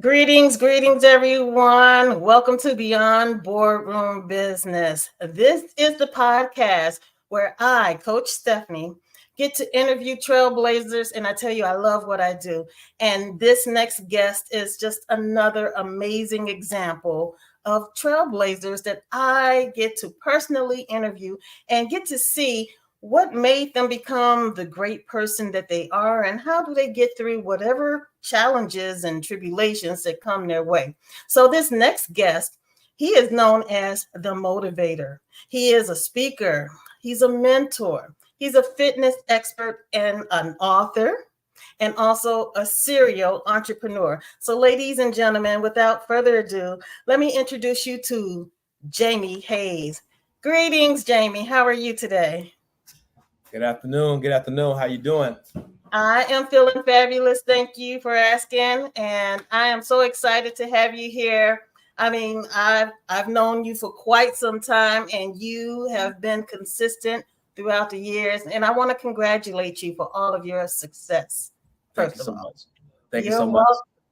Greetings, everyone. Welcome to Beyond Boardroom Business. This is the podcast where I, Coach Stephanie, get to interview trailblazers, and I tell you, I love what I do. And this next guest is just another amazing example of trailblazers that I get to personally interview and get to see what made them become the great person that they are and how do they get through whatever challenges and tribulations that come their way. So this next guest, he is known as the motivator. He is a speaker, he's a mentor, he's a fitness expert and an author, and also a serial entrepreneur. So ladies and gentlemen, without further ado, let me introduce you to Jamie Hayes. Greetings, Jamie. How are you today? Good afternoon. Good afternoon. How you doing? I am feeling fabulous. Thank you for asking, and I am so excited to have you here. I mean, I've known you for quite some time, and you have been consistent throughout the years. And I want to congratulate you for all of your success. Thank you First of so all, much. Thank you you're so much.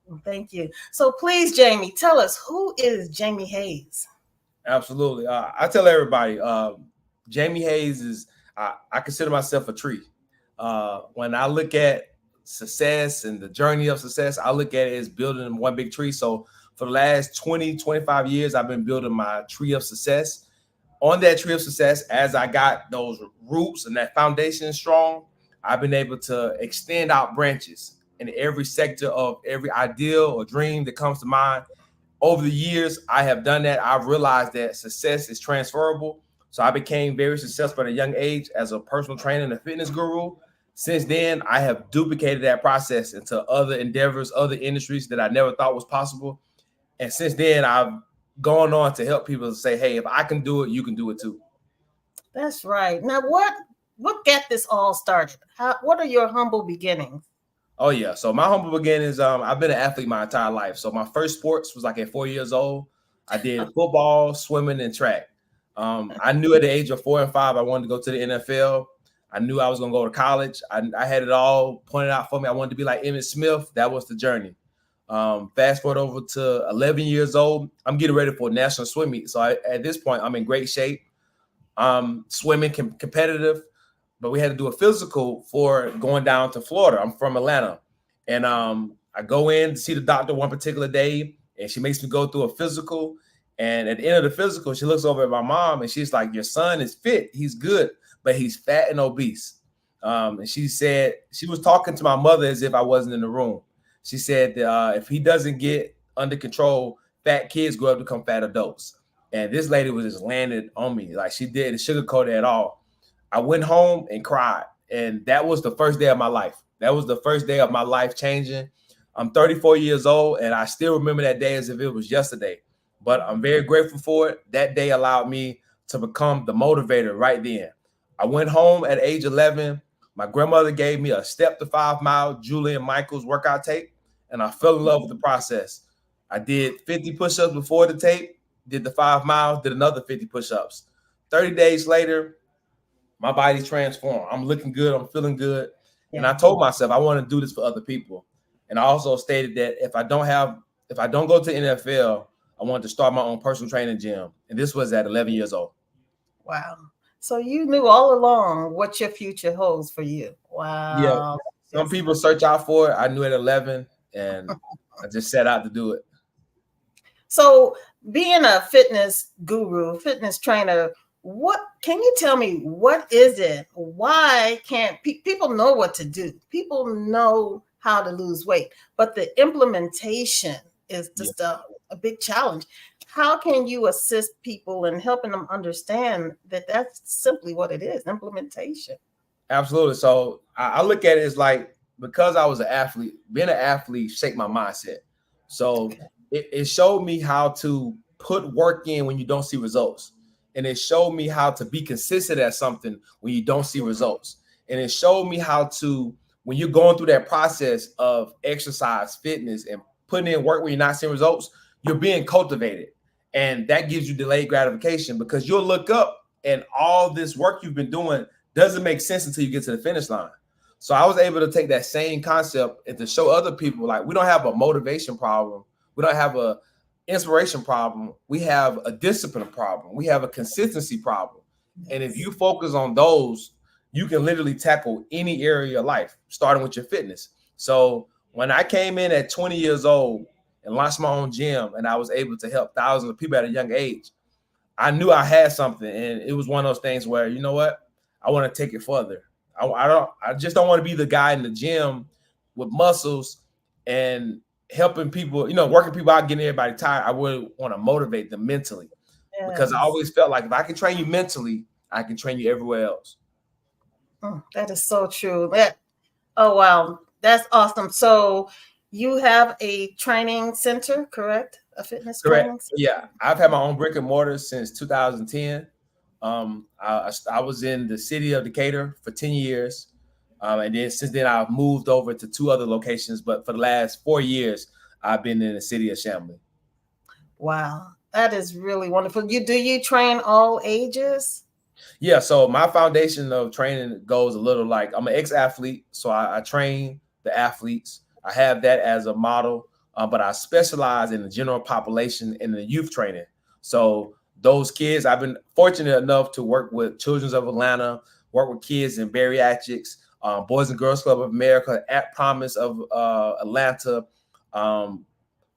welcome. Thank you. So please, Jamie, tell us, who is Jamie Hayes? Absolutely. I tell everybody, Jamie Hayes is. I consider myself a tree. When I look at success and the journey of success, I look at it as building one big tree. So for the last 20, 25 years, I've been building my tree of success. On that tree of success, as I got those roots and that foundation strong, I've been able to extend out branches in every sector of every ideal or dream that comes to mind. Over the years, I have done that. I've realized that success is transferable. So I became very successful at a young age as a personal trainer and a fitness guru. Since then, I have duplicated that process into other endeavors, other industries that I never thought was possible. And since then, I've gone on to help people say, hey, if I can do it, you can do it too. That's right. Now, what got this all started? What are your humble beginnings? Oh yeah. So my humble beginnings, I've been an athlete my entire life. So my first sports was like at 4 years old. I did football, swimming, and track. I knew at the age of 4 and 5 I wanted to go to the NFL. I knew I was going to go to college. I had it all pointed out for me. I wanted to be like Emmitt Smith. That was the journey. Fast forward over to 11 years old. I'm getting ready for a national swim meet. So at this point, I'm in great shape. Swimming competitive, but we had to do a physical for going down to Florida. I'm from Atlanta. And I go in to see the doctor one particular day, and she makes me go through a physical. And at the end of the physical, she looks over at my mom, and she's like, your son is fit. He's good, but he's fat and obese. And she said, she was talking to my mother as if I wasn't in the room. She said, if he doesn't get under control, fat kids grow up to become fat adults. And this lady was just landed on me. Like she didn't sugarcoat it at all. I went home and cried. And that was the first day of my life. That was the first day of my life changing. I'm 34 years old, and I still remember that day as if it was yesterday. But I'm very grateful for it. That day allowed me to become the motivator right then. I went home at age 11. My grandmother gave me a Step to 5 Mile Julian Michaels workout tape, and I fell in love with the process. I did 50 push-ups before the tape, did the 5 miles, did another 50 push-ups. 30 days later, my body's transformed. I'm looking good. I'm feeling good. Yeah. And I told myself I want to do this for other people. And I also stated that if I don't go to NFL, I wanted to start my own personal training gym. And this was at 11 years old. Wow. So you knew all along what your future holds for you. Wow. Yeah. Some people search out for it. I knew at 11, and I just set out to do it. So being a fitness guru, fitness trainer, what can you tell me? What is it? Why can't people know what to do? People know how to lose weight, but the implementation is just a big challenge. How can you assist people in helping them understand that that's simply what it is, implementation? Absolutely. So I look at it as like, because I was an athlete, being an athlete shaped my mindset. So it showed me how to put work in when you don't see results. And it showed me how to be consistent at something when you don't see results. And it showed me how to, when you're going through that process of exercise, fitness, and putting in work when you're not seeing results, you're being cultivated. And that gives you delayed gratification, because you'll look up and all this work you've been doing doesn't make sense until you get to the finish line. So I was able to take that same concept and to show other people, like, we don't have a motivation problem. We don't have a inspiration problem. We have a discipline problem. We have a consistency problem. And if you focus on those, you can literally tackle any area of your life, starting with your fitness. So when I came in at 20 years old and launched my own gym, and I was able to help thousands of people at a young age, I knew I had something, and it was one of those things where, you know what, I want to take it further. I just don't want to be the guy in the gym with muscles and helping people, working people out, getting everybody tired. I would want to motivate them mentally, because I Yes. always felt like if I can train you mentally, I can train you everywhere else. That is so true. Oh wow, that's awesome. So you have a training center, correct? A fitness Correct. training center? Yeah, I've had my own brick and mortar since 2010. I was in the city of Decatur for 10 years. And then since then, I've moved over to 2 other locations. But for the last 4 years, I've been in the city of Chambly. Wow, that is really wonderful. Do you train all ages? Yeah, so my foundation of training goes a little like I'm an ex-athlete, so I train the athletes. I have that as a model, but I specialize in the general population and the youth training. So those kids, I've been fortunate enough to work with Children's of Atlanta, work with kids in bariatrics, Boys and Girls Club of America, At Promise of Atlanta, um,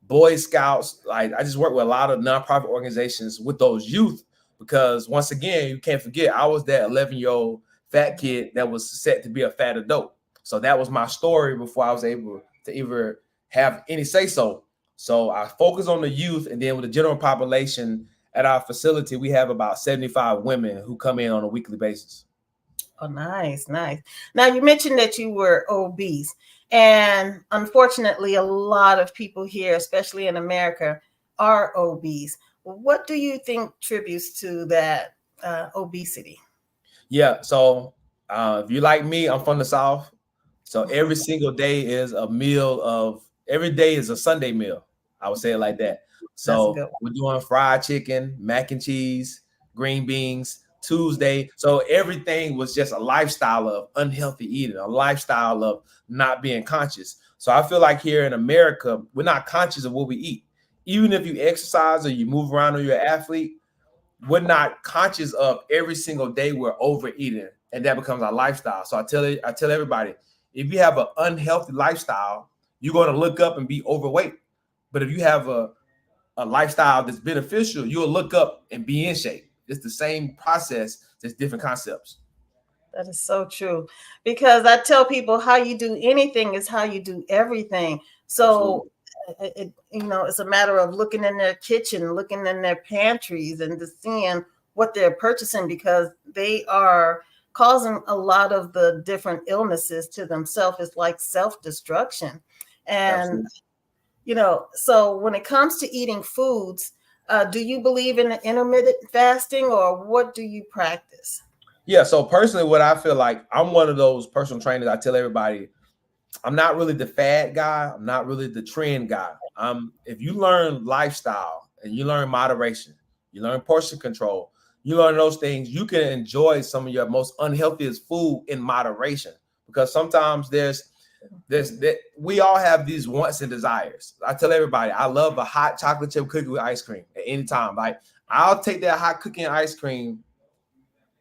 Boy Scouts. Like, I just work with a lot of nonprofit organizations with those youth, because once again, you can't forget, I was that 11-year-old fat kid that was set to be a fat adult. So that was my story before I was able to ever have any say so. So I focus on the youth, and then with the general population at our facility, we have about 75 women who come in on a weekly basis. Oh, nice, nice. Now you mentioned that you were obese, and unfortunately, a lot of people here, especially in America, are obese. What do you think tributes to that obesity? Yeah. So if you like me, I'm from the South. So every single day is a meal of every day is a Sunday meal. I would say it like that. That's a So good we're doing fried chicken, mac and cheese, green beans, Tuesday. So everything was just a lifestyle of unhealthy eating, a lifestyle of not being conscious. So I feel like here in America, we're not conscious of what we eat. Even if you exercise or you move around or you're an athlete, we're not conscious of every single day we're overeating, and that becomes our lifestyle. So I tell everybody, if you have an unhealthy lifestyle, you're going to look up and be overweight. But if you have a lifestyle that's beneficial, you'll look up and be in shape. It's the same process, just different concepts. That is so true. Because I tell people how you do anything is how you do everything. So Absolutely. it's a matter of looking in their kitchen, looking in their pantries, and just seeing what they're purchasing, because they are causing a lot of the different illnesses to themselves. It's like self-destruction. And Absolutely. so when it comes to eating foods, do you believe in the intermittent fasting, or what do you practice? Yeah. So personally, what I feel like, I'm one of those personal trainers. I tell everybody, I'm not really the fad guy. I'm not really the trend guy. If you learn lifestyle and you learn moderation, you learn portion control, you learn those things, you can enjoy some of your most unhealthiest food in moderation. Because sometimes there's that we all have these wants and desires. I tell everybody, I love a hot chocolate chip cookie with ice cream at any time. Like, I'll take that hot cookie and ice cream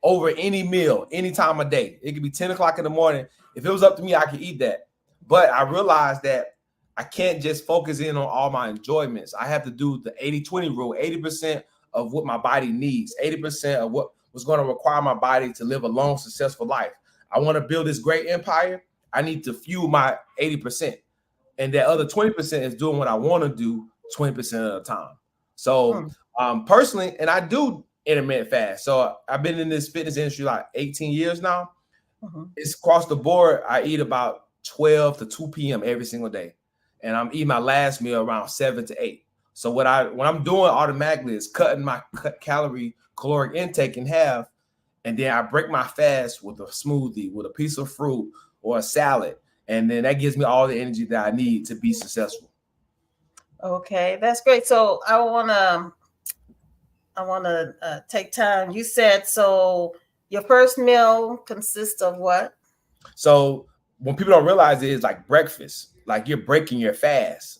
over any meal, any time of day. It could be 10 o'clock in the morning. If it was up to me, I could eat that. But I realized that I can't just focus in on all my enjoyments. I have to do the 80-20 rule, 80% of what my body needs, 80% of what was going to require my body to live a long, successful life. I want to build this great empire. I need to fuel my 80%. And that other 20% is doing what I want to do 20% of the time. So Hmm. personally, and I do intermittent fast. So I've been in this fitness industry like 18 years now. Mhm. It's across the board. I eat about 12 to 2 p.m. every single day. And I'm eating my last meal around 7 to 8. So what I'm doing automatically is cutting my caloric intake in half. And then I break my fast with a smoothie, with a piece of fruit or a salad. And then that gives me all the energy that I need to be successful. Okay, that's great. So I want to take time. You said so. Your first meal consists of what? So when people don't realize it, it's like breakfast, like you're breaking your fast.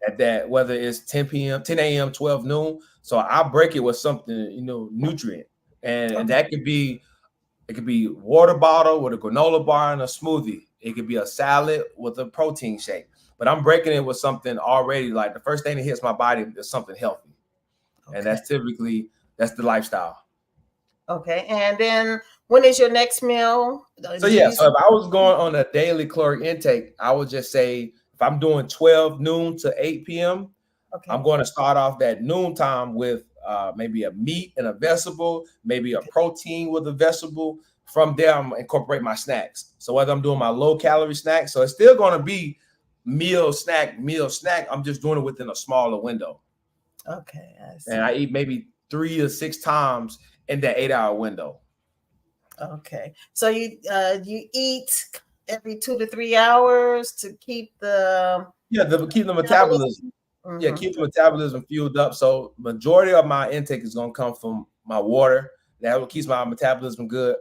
at that, whether it's 10 p.m., 10 a.m., 12 noon. So I break it with something, nutrient. And Okay. that could be, it could be water bottle with a granola bar and a smoothie. It could be a salad with a protein shake. But I'm breaking it with something already, like the first thing that hits my body is something healthy. And Okay. that's the lifestyle. Okay. And then when is your next meal? So Do yeah, you? so if I was going on a daily caloric intake, I would just say if I'm doing 12 noon to 8 p.m., I'm Okay. going to start off that noon time with maybe a meat and a vegetable, maybe a Okay. protein with a vegetable. From there, I'm gonna incorporate my snacks. So whether I'm doing my low calorie snack, so it's still going to be meal snack. I'm just doing it within a smaller window, Okay. I and I see. eat maybe 3 to 6 times in that 8 hour window. Okay. So you eat every 2 to 3 hours to keep the Yeah, keep the metabolism. metabolism. Yeah, Mm-hmm. keep the metabolism fueled up. So majority of my intake is gonna come from my water. That keeps my metabolism good.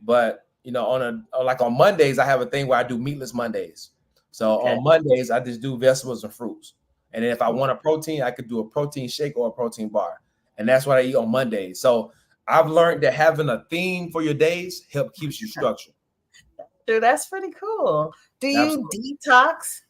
But on Mondays, I have a thing where I do meatless Mondays. So Okay. on Mondays, I just do vegetables and fruits. And then if I want a protein, I could do a protein shake or a protein bar. And that's what I eat on Mondays. So I've learned that having a theme for your days keeps you structured. Dude, that's pretty cool. Do you Absolutely. detox?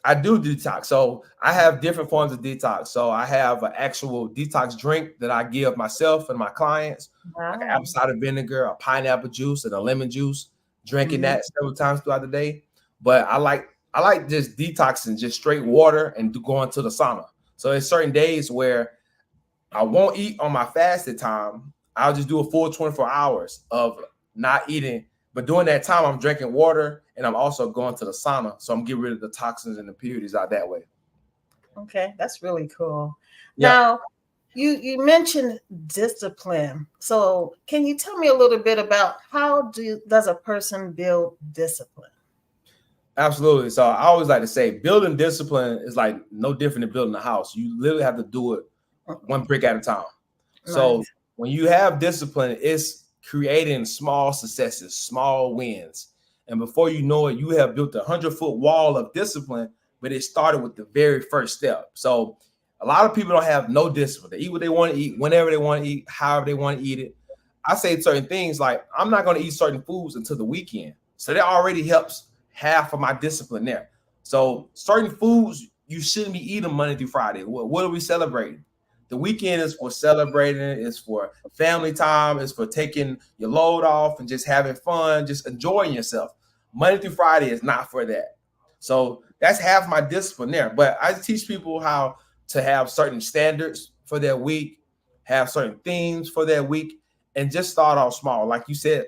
I do detox. So I have different forms of detox. So I have an actual detox drink that I give myself and my clients, like an apple Wow. cider vinegar, a pineapple juice, and a lemon juice, drinking Mhm. that several times throughout the day. But I like just detoxing, just straight water and going to the sauna. So there's certain days where I won't eat on my fasted time. I'll just do a full 24 hours of not eating. But during that time, I'm drinking water and I'm also going to the sauna. So I'm getting rid of the toxins and impurities out that way. Okay, that's really cool. Yep. Now, you mentioned discipline. So, can you tell me a little bit about how does a person build discipline? Absolutely. So I always like to say building discipline is like no different than building a house. You literally have to do it one brick at a time. So Nice. when you have discipline, it's creating small successes, small wins. And before you know it, you have built 100-foot wall of discipline, but it started with the very first step. So a lot of people don't have no discipline. They eat what they want to eat, whenever they want to eat, however they want to eat it. I say certain things like I'm not going to eat certain foods until the weekend. So that already helps half of my discipline there. So certain foods you shouldn't be eating Monday through Friday. What are we celebrating? The weekend is for celebrating, it's for family time, it's for taking your load off and just having fun, just enjoying yourself. Monday through Friday is not for that. So that's half my discipline there. But I teach people how to have certain standards for their week, have certain themes for their week, and just start off small. Like you said,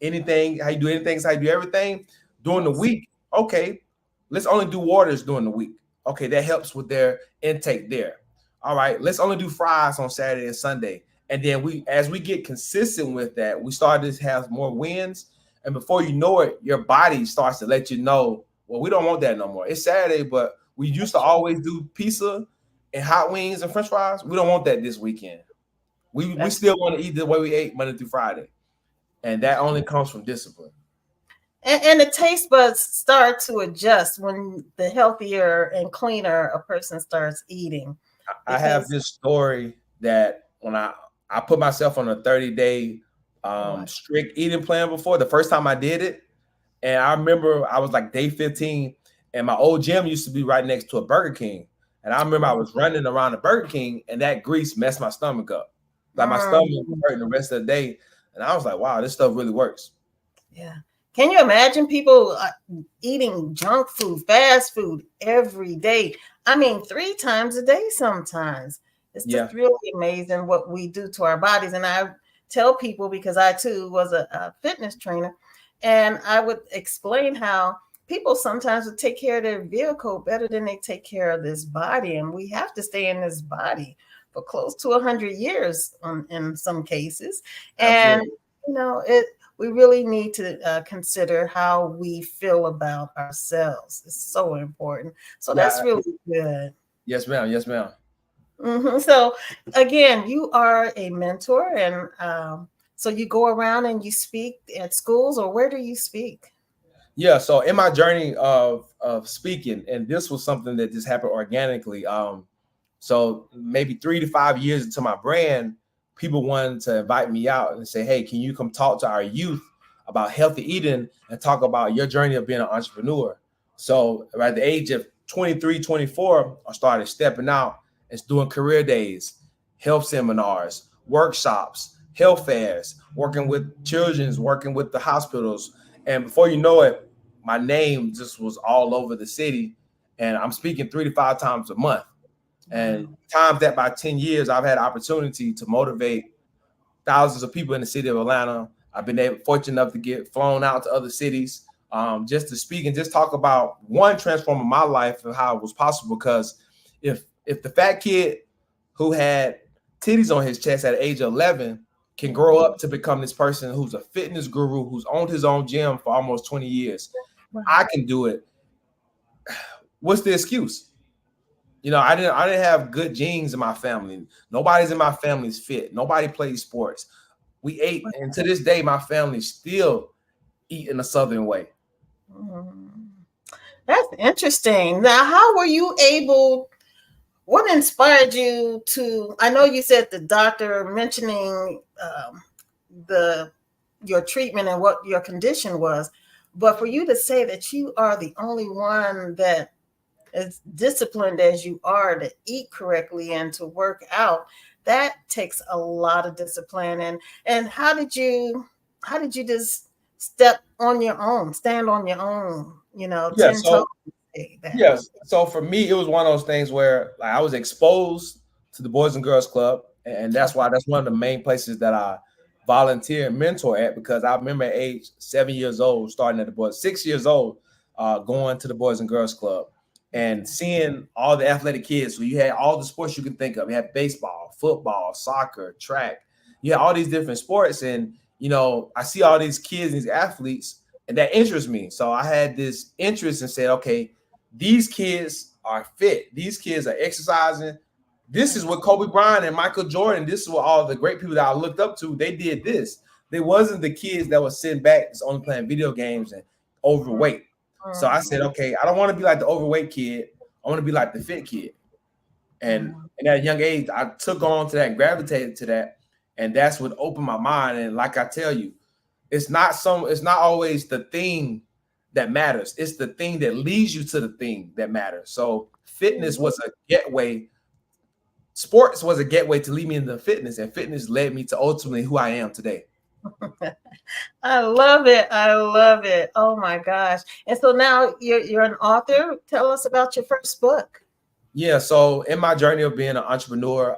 anything, how you do anything is how you do everything. During the Yes. week, okay, let's only do waters during the week. Okay, that helps with their intake there. All right, let's only do fries on Saturday and Sunday. And then as we get consistent with that, we start to have more wins. And before you know it, your body starts to let you know, well, we don't want that no more. It's Saturday, but we used That's to true. always do pizza and hot wings and French fries. We don't want that this weekend. We That's still want to eat the way we ate Monday through Friday. And that only comes from discipline. and the taste buds start to adjust when the healthier and cleaner a person starts eating I have because this story that when I put myself on a 30-day what? strict eating plan before, the first time I did it, and I remember I was like day 15, and my old gym used to be right next to a Burger King. And I remember I was running around the Burger King, and that grease messed my stomach up. Like my stomach was Mm, hurting the rest of the day. And I was like, wow, this stuff really works. yeah. Can you imagine people eating junk food, fast food every day? I mean, 3 times a day sometimes. It's Yeah. just really amazing what we do to our bodies. And I tell people, because I too was a fitness trainer, and I would explain how people sometimes would take care of their vehicle better than they take care of this body. And we have to stay in this body for close to 100 years in some cases. And, Absolutely. it we really need to consider how we feel about ourselves. It's so important. So that's Yeah. really good. Yes, ma'am. Yes, ma'am. So again, you are a mentor, and so you go around and you speak at schools, or where do you speak? Yeah, so in my journey of speaking, and this was something that just happened organically. So maybe 3 to 5 years into my brand, people wanted to invite me out and say, "Hey, can you come talk to our youth about healthy eating and talk about your journey of being an entrepreneur?" So at the age of 23, 24, I started stepping out and doing career days, health seminars, workshops, health fairs, working with children's, working with the hospitals. And before you know it, my name just was all over the city. And I'm speaking 3 to 5 times a month. And Wow. times that by 10 years, I've had opportunity to motivate thousands of people in the city of Atlanta. I've been fortunate enough to get flown out to other cities just to speak and just talk about one transforming my life and how it was possible. Because if the fat kid who had titties on his chest at the age of 11 can grow up to become this person who's a fitness guru, who's owned his own gym for almost 20 years, Wow. I can do it. What's the excuse? I didn't have good genes in my family. Nobody's in my family's fit. Nobody plays sports. We ate, and to this day, my family still eat in a southern way. Mm. That's interesting. Now, how were you able? What inspired you to? I know you said the doctor mentioning the your treatment and what your condition was, but for you to say that you are the only one that as disciplined as you are to eat correctly and to work out, that takes a lot of discipline. And how did you just step on your own, stand on your own, Yeah. 10 toes, So say that. yes. So for me, it was one of those things where like I was exposed to the Boys and Girls Club, and that's one of the main places that I volunteer and mentor at because I remember at age 7 years old, starting at the Boys, 6 years old, going to the Boys and Girls Club and seeing all the athletic kids. So you had all the sports you can think of. You had baseball, football, soccer, track. You had all these different sports, and I see all these kids, these athletes, and that interests me. So I had this interest and said, okay, these kids are fit. These kids are exercising. This is what Kobe Bryant and Michael Jordan, this is what all the great people that I looked up to, they did this. They wasn't the kids that were sitting back, just only playing video games and overweight. So I said, okay, I don't want to be like the overweight kid. I want to be like the fit kid. And at a young age, I took on to that, gravitated to that. And that's what opened my mind. And like I tell you, it's not always the thing that matters. It's the thing that leads you to the thing that matters. So fitness was a gateway. Sports was a gateway to lead me into fitness, and fitness led me to ultimately who I am today. I love it. I love it. Oh my gosh. And so now you're an author. Tell us about your first book. Yeah. So in my journey of being an entrepreneur,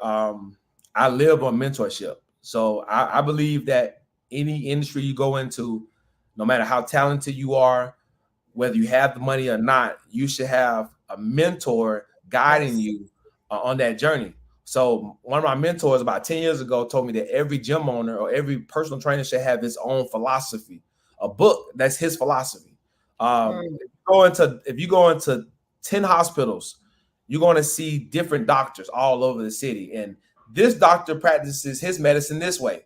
I live on mentorship. So I believe that any industry you go into, no matter how talented you are, whether you have the money or not, you should have a mentor guiding Yes. you on that journey. So one of my mentors about 10 years ago told me that every gym owner or every personal trainer should have his own philosophy, a book that's his philosophy. Mm. If you go into 10 hospitals, you're going to see different doctors all over the city. And this doctor practices his medicine this way.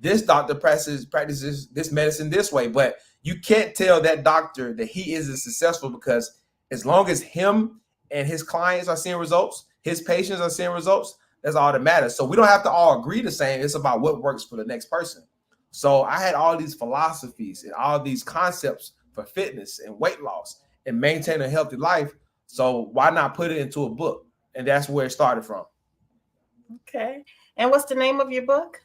This doctor practices this medicine this way. But you can't tell that doctor that he isn't successful because as long as him and his clients are seeing results, his patients are seeing results, that's all that matters. So we don't have to all agree the same. It's about what works for the next person. So I had all these philosophies and all these concepts for fitness and weight loss and maintain a healthy life. So why not put it into a book? And that's where it started from. Okay. And what's the name of your book?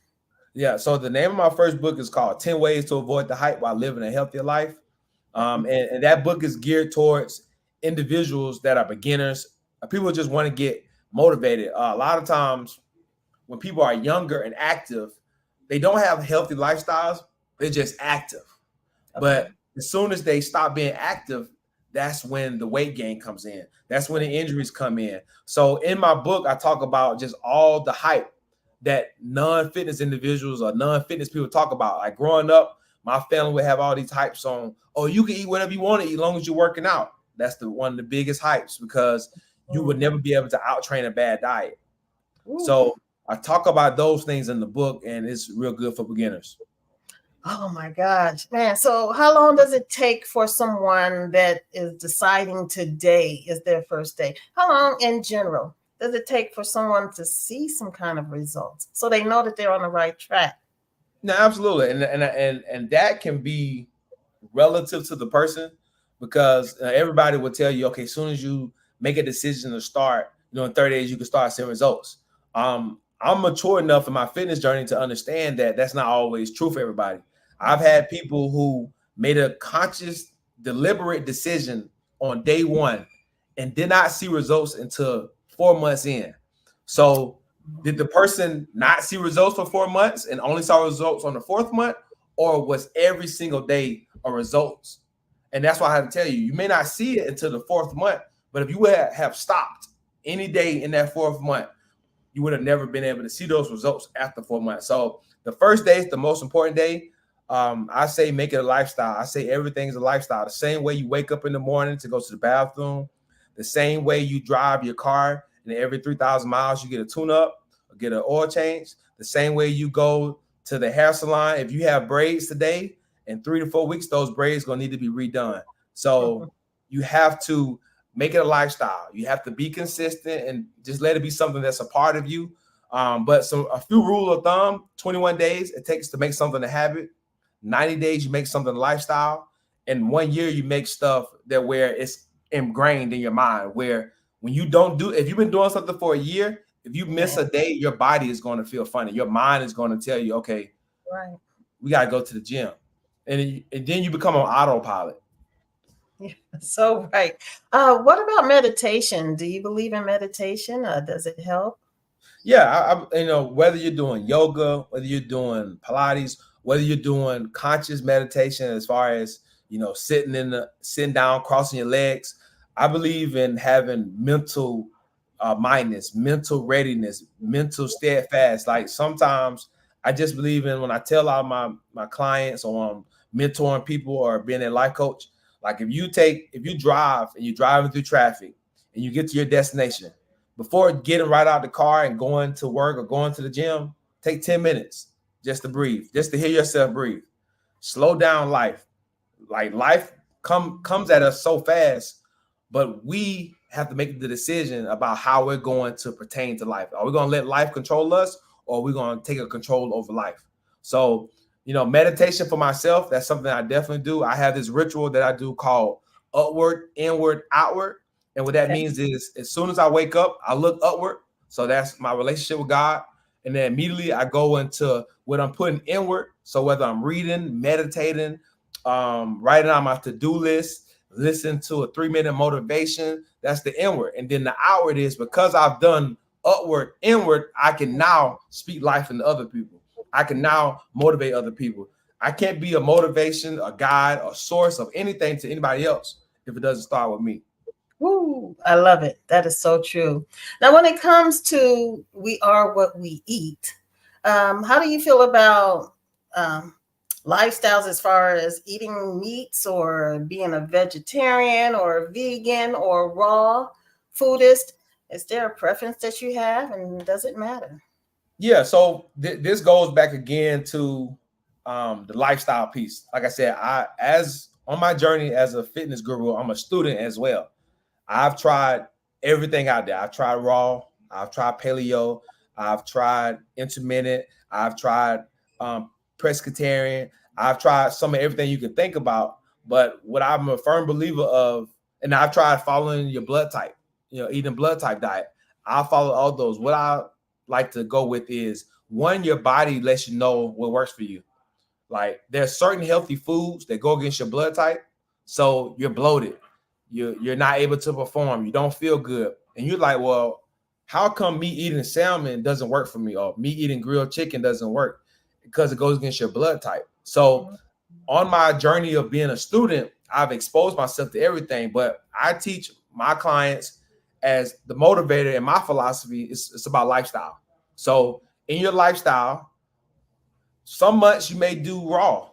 Yeah. So the name of my first book is called 10 Ways to Avoid the Hype While Living a Healthier Life. And that book is geared towards individuals that are beginners. People just want to get motivated. A lot of times when people are younger and active, they don't have healthy lifestyles. They're just active. Okay. But as soon as they stop being active, that's when the weight gain comes in. That's when the injuries come in. So in my book, I talk about just all the hype that non-fitness individuals or non-fitness people talk about. Like growing up, my family would have all these hypes on, oh, you can eat whatever you want to eat as long as you're working out. That's one of the biggest hypes because you would never be able to out-train a bad diet. Ooh. So I talk about those things in the book, and it's real good for beginners. Oh my gosh, man. So, how long does it take for someone that is deciding today is their first day? How long in general does it take for someone to see some kind of results so they know that they're on the right track? No, absolutely, and that can be relative to the person because everybody will tell you, okay, as soon as you make a decision to start, in 30 days you can start seeing results. I'm mature enough in my fitness journey to understand that that's not always true for everybody. I've had people who made a conscious, deliberate decision on day one and did not see results until 4 months in. So did the person not see results for 4 months and only saw results on the fourth month, or was every single day a results? And that's why I have to tell you, you may not see it until the fourth month, but if you have stopped any day in that fourth month, you would have never been able to see those results after 4 months. So the first day is the most important day. I say make it a lifestyle. I say everything is a lifestyle. The same way you wake up in the morning to go to the bathroom, the same way you drive your car, and every 3,000 miles you get a tune-up or get an oil change. The same way you go to the hair salon. If you have braids today, in 3 to 4 weeks, those braids gonna need to be redone. So you have to make it a lifestyle. You have to be consistent and just let it be something that's a part of you. But a few rule of thumb: 21 days it takes to make something a habit. 90 days you make something a lifestyle. And 1 year you make stuff that where it's ingrained in your mind. Where when you don't do, if you've been doing something for a year, if you miss a day, your body is going to feel funny. Your mind is going to tell you, okay, Right. we got to go to the gym, and then you become on autopilot. Yeah, so right. What about meditation? Do you believe in meditation? Does it help? Yeah, whether you're doing yoga, whether you're doing Pilates, whether you're doing conscious meditation, as far as sitting down, crossing your legs, I believe in having mental mindness, mental readiness, mental steadfast. Like sometimes I just believe in when I tell all my clients or mentoring people or being a life coach. Like if you drive and you're driving through traffic and you get to your destination, before getting right out the car and going to work or going to the gym, take 10 minutes just to breathe, just to hear yourself breathe. Slow down life. Like life comes at us so fast, but we have to make the decision about how we're going to pertain to life. Are we going to let life control us, or are we going to take a control over life? So, meditation for myself, that's something I definitely do. I have this ritual that I do called upward, inward, outward. And what that Okay. means is as soon as I wake up, I look upward. So that's my relationship with God. And then immediately I go into what I'm putting inward. So whether I'm reading, meditating, writing on my to-do list, listen to a 3-minute motivation, that's the inward. And then the outward is because I've done upward, inward, I can now speak life into other people. I can now motivate other people. I can't be a motivation, a guide, a source of anything to anybody else if it doesn't start with me. Woo, I love it. That is so true. Now, when it comes to we are what we eat, how do you feel about um, lifestyles as far as eating meats or being a vegetarian or vegan or raw foodist? Is there a preference that you have, and does it matter? Yeah, so this goes back again to the lifestyle piece. Like I said, as on my journey as a fitness guru, I'm a student as well. I've tried everything out there. I've tried raw, I've tried paleo, I've tried intermittent, I've tried pescatarian, I've tried some of everything you can think about. But what I'm a firm believer of, and I've tried following your blood type, eating blood type diet. I'll follow all those. What I like to go with is one, your body lets you know what works for you. Like there's certain healthy foods that go against your blood type. So you're bloated. You're not able to perform. You don't feel good. And you're like, well, how come me eating salmon doesn't work for me? Or me eating grilled chicken doesn't work? Because it goes against your blood type. So on my journey of being a student, I've exposed myself to everything, but I teach my clients as the motivator, and my philosophy is it's about lifestyle. So in your lifestyle, some months you may do raw.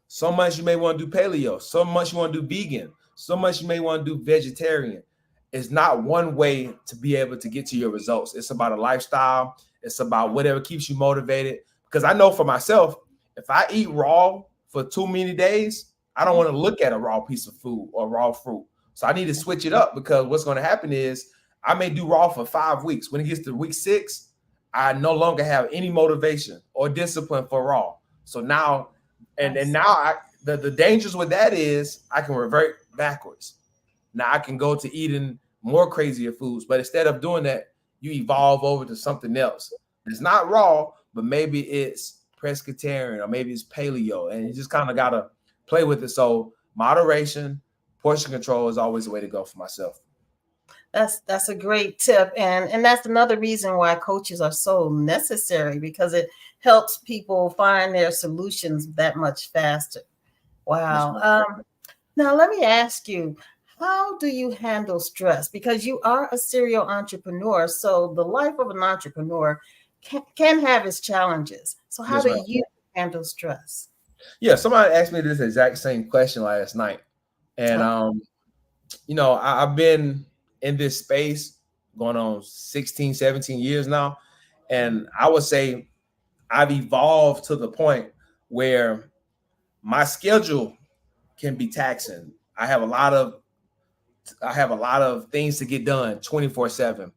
Some months you may want to do paleo. Some months you want to do vegan. Some months you may want to do vegetarian. It's not one way to be able to get to your results. It's about a lifestyle. It's about whatever keeps you motivated. Because I know for myself, if I eat raw for too many days, I don't want to look at a raw piece of food or raw fruit. So I need to switch it up, because what's going to happen is I may do raw for 5 weeks. When it gets to week 6, I no longer have any motivation or discipline for raw. So now, and now the dangers with that is I can revert backwards. Now I can go to eating more crazier foods, but instead of doing that, you evolve over to something else. It's not raw, but maybe it's pescatarian or maybe it's paleo, and you just kind of got to play with it. So moderation, portion control is always the way to go for myself. That's a great tip, and that's another reason why coaches are so necessary, because it helps people find their solutions that much faster. Wow. Now let me ask you, how do you handle stress? Because you are a serial entrepreneur, so the life of an entrepreneur can have its challenges. So how do you handle stress? Yeah, somebody asked me this exact same question last night, and I've been in this space going on 16, 17 years now. And I would say I've evolved to the point where my schedule can be taxing. I have a lot of things to get done 24/7.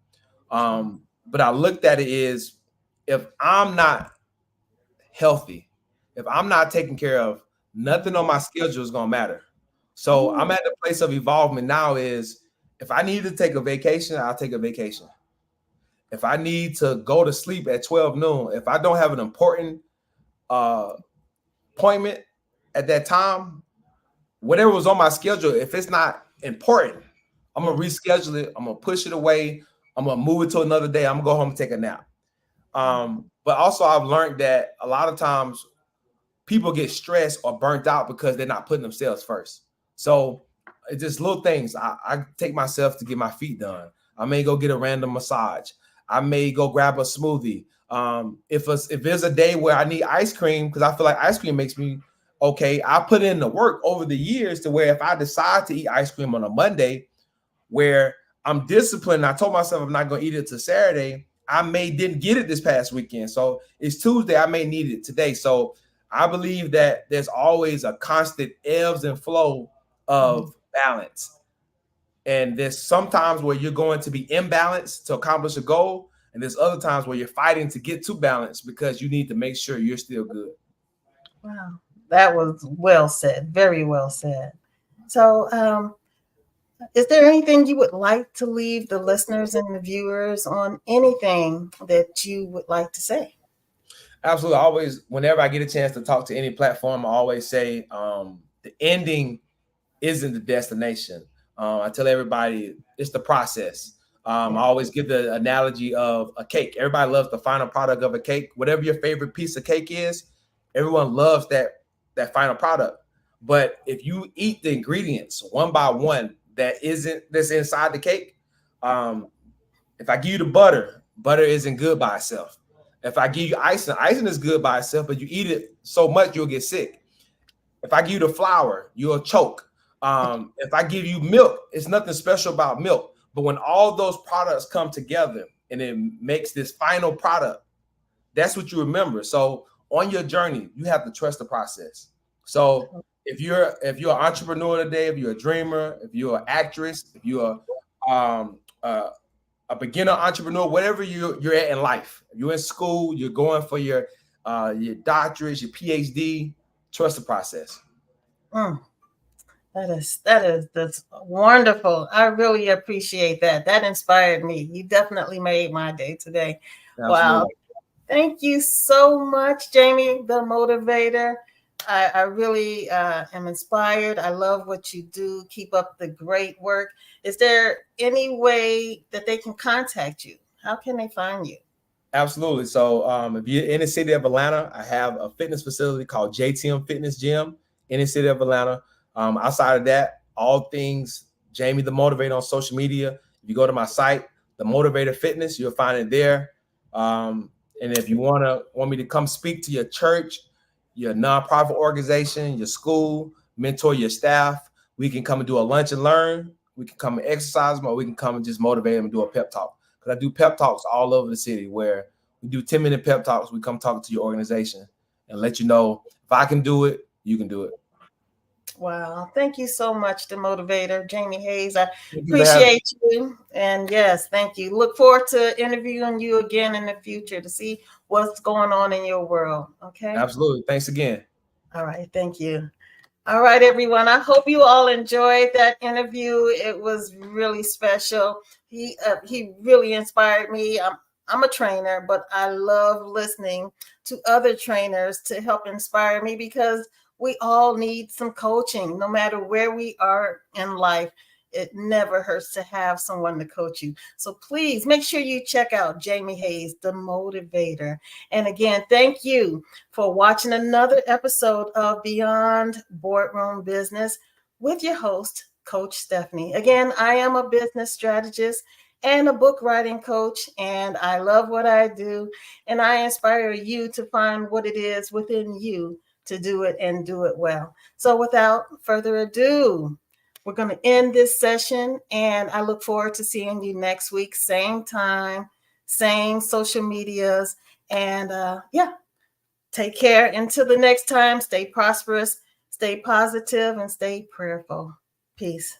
But I looked at it is, if I'm not healthy, if I'm not taken care of, nothing on my schedule is gonna matter. So I'm at the place of evolvement now is, if I need to take a vacation, I'll take a vacation. If I need to go to sleep at 12 noon, if I don't have an important appointment at that time, whatever was on my schedule, if it's not important, I'm going to reschedule it. I'm going to push it away. I'm going to move it to another day. I'm going to go home and take a nap. But also I've learned that a lot of times people get stressed or burnt out because they're not putting themselves first. So it's just little things. I take myself to get my feet done. I may go get a random massage. I may go grab a smoothie. If there's a day where I need ice cream because I feel like ice cream makes me okay, I put in the work over the years to where if I decide to eat ice cream on a Monday, where I'm disciplined, I told myself I'm not going to eat it till Saturday. I didn't get it this past weekend. So it's Tuesday. I may need it today. So I believe that there's always a constant ebbs and flow of balance. And there's sometimes where you're going to be imbalanced to accomplish a goal. And there's other times where you're fighting to get to balance because you need to make sure you're still good. Wow. That was well said. Very well said. So, is there anything you would like to leave the listeners and the viewers on? Anything that you would like to say? Absolutely. Always, whenever I get a chance to talk to any platform, I always say the ending isn't the destination. I tell everybody it's the process. I always give the analogy of a cake. Everybody loves the final product of a cake. Whatever your favorite piece of cake is, everyone loves that final product. But if you eat the ingredients one by one that's inside the cake, if I give you the butter isn't good by itself. If I give you icing is good by itself, but you eat it so much you'll get sick. If I give you the flour, you'll choke. If I give you milk, it's nothing special about milk. But when all those products come together and it makes this final product, that's what you remember. So on your journey, you have to trust the process. So if you're an entrepreneur today, if you're a dreamer, if you're an actress, if you're a beginner entrepreneur, whatever you're at in life, you're in school, you're going for your doctorate, your PhD, trust the process. That's wonderful. I really appreciate that. That inspired me. You definitely made my day today. Absolutely. Wow. Thank you so much, Jamie, the motivator. I really am inspired. I love what you do. Keep up the great work. Is there any way that they can contact you? How can they find you? Absolutely. So if you're in the city of Atlanta, I have a fitness facility called JTM Fitness Gym in the city of Atlanta. Outside of that, all things Jamie the Motivator on social media. If you go to my site, The Motivator Fitness, you'll find it there. And if you want me to come speak to your church, your nonprofit organization, your school, mentor your staff, we can come and do a lunch and learn. We can come and exercise them, or we can come and just motivate them and do a pep talk. Because I do pep talks all over the city where we do 10-minute pep talks. We come talk to your organization and let you know if I can do it, you can do it. Wow. Thank you so much, the motivator, Jamie Hayes. I Thank you for having me. appreciate you. And yes, thank you. Look forward to interviewing you again in the future to see what's going on in your world. Okay. Absolutely. Thanks again. All right. Thank you. All right, everyone. I hope you all enjoyed that interview. It was really special. He really inspired me. I'm a trainer, but I love listening to other trainers to help inspire me because we all need some coaching, no matter where we are in life. It never hurts to have someone to coach you. So please make sure you check out Jamie Hayes, the motivator. And again, thank you for watching another episode of Beyond Boardroom Business with your host, Coach Stephanie. Again, I am a business strategist and a book writing coach, and I love what I do. And I inspire you to find what it is within you to do it and do it well. So, without further ado, we're going to end this session, and I look forward to seeing you next week, same time, same social medias. And yeah, take care. Until the next time, stay prosperous, stay positive, and stay prayerful. Peace.